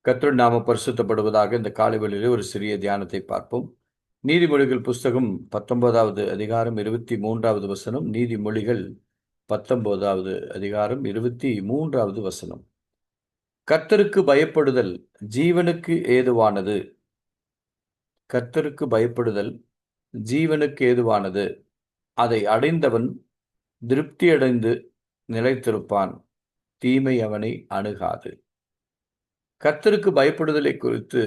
கர்த்தருடைய நாமம் பரிசுத்தப்படுவதாக. இந்த காலை வேளையிலே ஒரு சிறிய தியானத்தை பார்ப்போம். நீதிமொழிகள் புஸ்தகம் 19வது அதிகாரம் 23வது வசனம். நீதிமொழிகள் 19வது அதிகாரம் 23வது வசனம். கர்த்தருக்கு பயப்படுதல் ஜீவனுக்கு ஏதுவானது. கர்த்தருக்கு பயப்படுதல் ஜீவனுக்கு ஏதுவானது. அதை அடைந்தவன் திருப்தியடைந்து நிலைத்திருப்பான். தீமை அவனை அணுகாது. கர்த்தருக்கு பயப்படுதலை குறித்து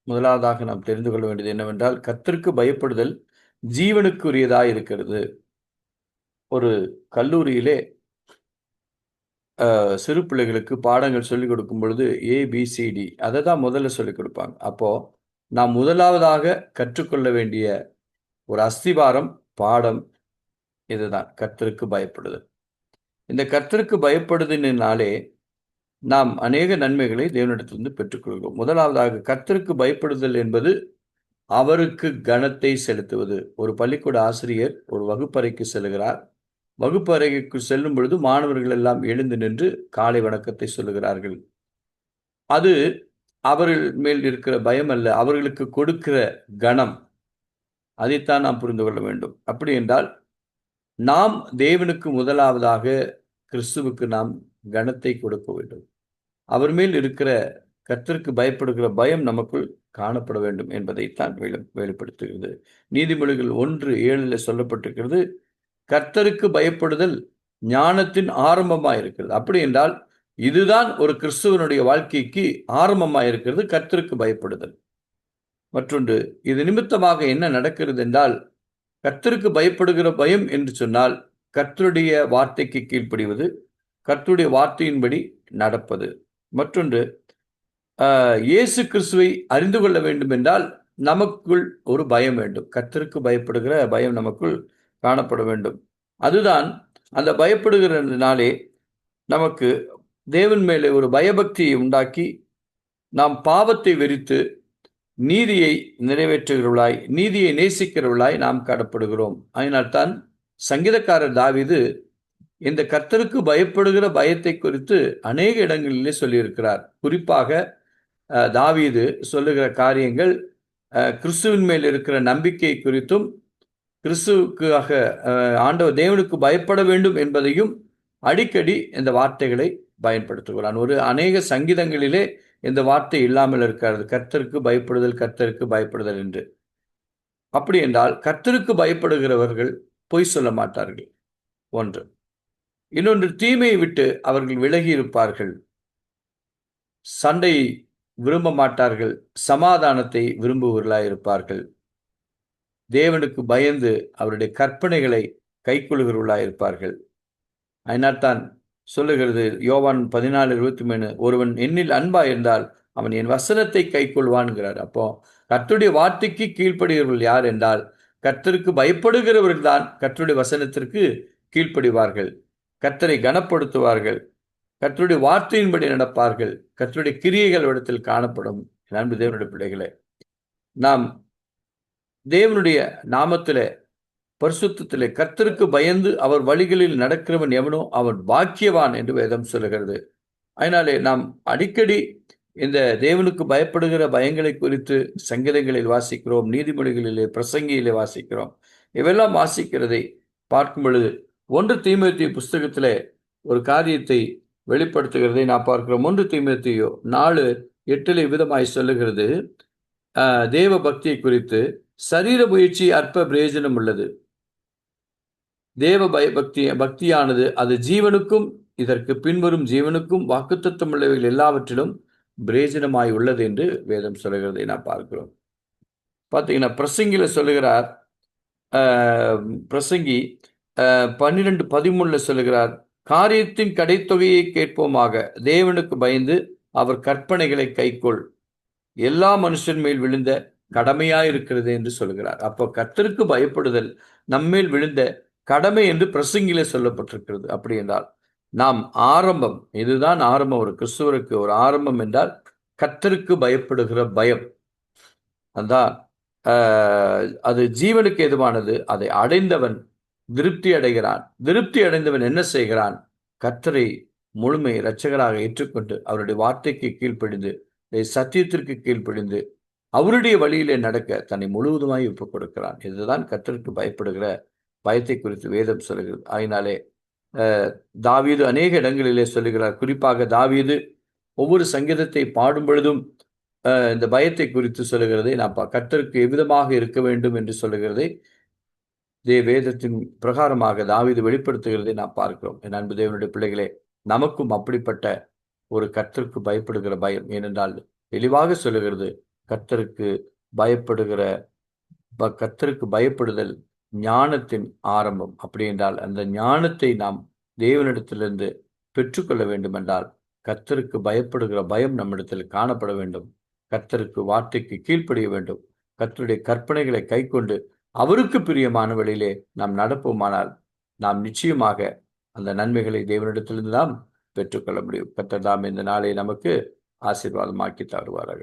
முதலாவதாக நாம் தெரிந்து கொள்ள வேண்டியது என்னவென்றால், கர்த்தருக்கு பயப்படுதல் ஜீவனுக்குரியதாய் இருக்கிறது. ஒரு கல்லூரியிலே சிறு பிள்ளைகளுக்கு பாடங்கள் சொல்லிக் கொடுக்கும் பொழுது ஏபிசிடி அதை தான் முதல்ல சொல்லிக் கொடுப்பாங்க. அப்போ நாம் முதலாவதாக கற்றுக்கொள்ள வேண்டிய ஒரு அஸ்திவாரம் பாடம் இதுதான், கர்த்தருக்கு பயப்படுதல். இந்த கர்த்தருக்கு பயப்படுதலினாலே நாம் அநேக நன்மைகளை தேவனிடத்திலிருந்து பெற்றுக்கொள்கிறோம். முதலாவதாக கர்த்தருக்கு பயப்படுதல் என்பது அவருக்கு கனத்தை செலுத்துவது. ஒரு பள்ளிக்கூட ஆசிரியர் ஒரு வகுப்பறைக்கு செல்கிறார். வகுப்பறைக்கு செல்லும் பொழுது மாணவர்கள் எல்லாம் எழுந்து நின்று காலை வணக்கத்தை சொல்லுகிறார்கள். அது அவர்கள் மேல் இருக்கிற பயம் அல்ல, அவர்களுக்கு கொடுக்கிற கனம். அதைத்தான் நாம் புரிந்து கொள்ள வேண்டும். அப்படி என்றால் நாம் தேவனுக்கு முதலாவதாக கிறிஸ்துவுக்கு நாம் கனத்தை கொடுக்க வேண்டும். அவர் மேல் இருக்கிற கர்த்தருக்கு பயப்படுகிற பயம் நமக்குள் காணப்பட வேண்டும் என்பதைத்தான் வெளிப்படுத்துகிறது. நீதிமொழிகள் 1:7 சொல்லப்பட்டிருக்கிறது, கர்த்தருக்கு பயப்படுதல் ஞானத்தின் ஆரம்பமாக இருக்கிறது. அப்படி என்றால் இதுதான் ஒரு கிறிஸ்துவனுடைய வாழ்க்கைக்கு ஆரம்பமாக இருக்கிறது, கர்த்தருக்கு பயப்படுதல். மற்றொன்று, இது நிமித்தமாக என்ன நடக்கிறது என்றால், கர்த்தருக்கு பயப்படுகிற பயம் என்று சொன்னால் கர்த்தருடைய வார்த்தைக்கு கீழ்ப்படிவது, கர்த்தருடைய வார்த்தையின்படி நடப்பது. மற்றொன்று, இயேசு கிறிஸ்துவை அறிந்து கொள்ள வேண்டும் என்றால் நமக்குள் ஒரு பயம் வேண்டும். கர்த்தருக்கு பயப்படுகிற பயம் நமக்குள் காணப்பட வேண்டும். அதுதான் அந்த பயப்படுகிறதுனாலே நமக்கு தேவன் மேலே ஒரு பயபக்தியை உண்டாக்கி நாம் பாவத்தை வெறித்து நீதியை நிறைவேற்றுகிறவர்களாய், நீதியை நேசிக்கிறவர்களாய் நாம் காணப்படுகிறோம். அதனால்தான் சங்கீதக்காரர் தாவீது இந்த கர்த்தருக்கு பயப்படுகிற பயத்தை குறித்து அநேக இடங்களிலே சொல்லியிருக்கிறார். குறிப்பாக தாவீது சொல்லுகிற காரியங்கள் கிறிஸ்துவின் மேல் இருக்கிற நம்பிக்கை குறித்தும், கிறிஸ்துவுக்காக ஆண்டவர் தேவனுக்கு பயப்பட வேண்டும் என்பதையும் அடிக்கடி இந்த வார்த்தைகளை பயன்படுத்துகிறான். ஒரு அநேக சங்கீதங்களிலே இந்த வார்த்தை இல்லாமல் இருக்கிறது, கர்த்தருக்கு பயப்படுதல், கர்த்தருக்கு பயப்படுதல் என்று. அப்படி என்றால் கர்த்தருக்கு பயப்படுகிறவர்கள் பொய் சொல்ல மாட்டார்கள், ஒன்று. இன்னொன்று, தீமையை விட்டு அவர்கள் விலகி இருப்பார்கள். சண்டை விரும்ப மாட்டார்கள், சமாதானத்தை விரும்புவர்களாய் இருப்பார்கள். தேவனுக்கு பயந்து அவருடைய கற்பனைகளை கைக்கொள்கிறவர்களாய் இருப்பார்கள். அதனால்தான் சொல்லுகிறது யோவான் 14:23, ஒருவன் என்னில் அன்பா இருந்தால் அவன் என் வசனத்தை கைக்கொள்வான்கிறார். அப்போ கர்த்தருடைய வார்த்தைக்கு கீழ்ப்படுகிறவர்கள் யார் என்றால் கர்த்தருக்கு பயப்படுகிறவர்கள் தான் கர்த்தருடைய வசனத்திற்கு கீழ்ப்படிவார்கள், கர்த்தரை கனப்படுத்துவார்கள், கர்த்தருடைய வார்த்தையின்படி நடப்பார்கள், கர்த்தருடைய கிரியைகள் இடத்தில் காணப்படும். அன்பு தேவனுடைய பிள்ளைகளே, நாம் தேவனுடைய நாமத்திலே, பரிசுத்தத்திலே கர்த்தருக்கு பயந்து அவர் வழிகளில் நடக்கிறவன் எவனோ அவன் பாக்கியவான் என்று வேதம் சொல்லுகிறது. அதனாலே நாம் அடிக்கடி இந்த தேவனுக்கு பயப்படுகிற பயங்களை குறித்து சங்கீதங்களில் வாசிக்கிறோம், நீதிமொழிகளிலே, பிரசங்கியிலே வாசிக்கிறோம். இவெல்லாம் வாசிக்கிறதை பார்க்கும் பொழுது 1 தீமோத்தேயு புஸ்தகத்திலே ஒரு காரியத்தை வெளிப்படுத்துகிறதை நான் பார்க்கிறோம். 1 தீமோத்தேயு 4:8 விதமாய் சொல்லுகிறது, தேவ பக்தியை குறித்து, சரீர முயற்சி அற்ப பிரயோஜனம் உள்ளது, தேவ பக்தியானது அது ஜீவனுக்கும் இதற்கு பின்வரும் ஜீவனுக்கும் வாக்குத்தத்தம் உள்ளவைகள் எல்லாவற்றிலும் பிரயோஜனமாய் உள்ளது என்று வேதம் சொல்லுகிறதை நான் பார்க்கிறோம். பார்த்தீங்கன்னா பிரசங்கில சொல்லுகிறார், பிரசங்கி 12:13 சொல்லுகிறார், காரியத்தின் கடைத்தொகையை கேட்போமாக, தேவனுக்கு பயந்து அவர் கற்பனைகளை கைக்கொள், எல்லா மனுஷன் மேல் விழுந்த கடமையாயிருக்கிறது என்று சொல்கிறார். அப்போ கர்த்தருக்கு பயப்படுதல் நம்மேல் விழுந்த கடமை என்று பிரசங்கில சொல்லப்பட்டிருக்கிறது. அப்படி என்றால் நாம் ஆரம்பம், இதுதான் ஆரம்பம். ஒரு கிறிஸ்துவருக்கு ஒரு ஆரம்பம் என்றால் கர்த்தருக்கு பயப்படுகிற பயம். அதான் அது ஜீவனுக்கு எதுவானது. அதை அடைந்தவன் திருப்தி அடைகிறான். திருப்தி அடைந்தவன் என்ன செய்கிறான்? கர்த்தரை முழுமை இரட்சகராக ஏற்றுக்கொண்டு அவருடைய வார்த்தைக்கு கீழ்ப்படிந்து சத்தியத்திற்கு கீழ்ப்படிந்து அவருடைய வழியிலே நடக்க தன்னை முழுவதுமாய் ஒப்புக் கொடுக்கிறான். இதுதான் கர்த்தருக்கு பயப்படுகிற பயத்தை குறித்து வேதம் சொல்கிறது. ஆகினாலே தாவீது அநேக இடங்களிலே சொல்லுகிறார். குறிப்பாக தாவீது ஒவ்வொரு சங்கீதத்தை பாடும் பொழுதும் இந்த பயத்தை குறித்து சொல்லுகிறதை நாம் கர்த்தருக்கு எவ்விதமாக இருக்க வேண்டும் என்று சொல்லுகிறதை வேதத்தின் பிரகாரமாக தாவீது வெளிப்படுத்துகிறதை நாம் பார்க்கிறோம். என் அன்பு தேவனுடைய பிள்ளைகளே, நமக்கும் அப்படிப்பட்ட ஒரு கர்த்தருக்கு பயப்படுகிற பயம், ஏனென்றால் தெளிவாக சொல்லுகிறது, கர்த்தருக்கு பயப்படுகிற கர்த்தருக்கு பயப்படுதல் ஞானத்தின் ஆரம்பம். அப்படி என்றால் அந்த ஞானத்தை நாம் தேவனிடத்திலிருந்து பெற்றுக்கொள்ள வேண்டும் என்றால் கர்த்தருக்கு பயப்படுகிற பயம் நம்மிடத்தில் காணப்பட வேண்டும். கர்த்தருக்கு வார்த்தைக்கு கீழ்ப்படிய வேண்டும். கர்த்தருடைய கற்பனைகளை கைக்கொண்டு அவருக்கு பிரியமான வழியிலே நாம் நடப்போமானால் நாம் நிச்சயமாக அந்த நன்மைகளை தேவனிடத்திலிருந்து நாம் பெற்றுக்கொள்ள முடியும். கர்த்தர் தாம் இந்த நாளை நமக்கு ஆசீர்வாதமாக்கி தருவார்கள்.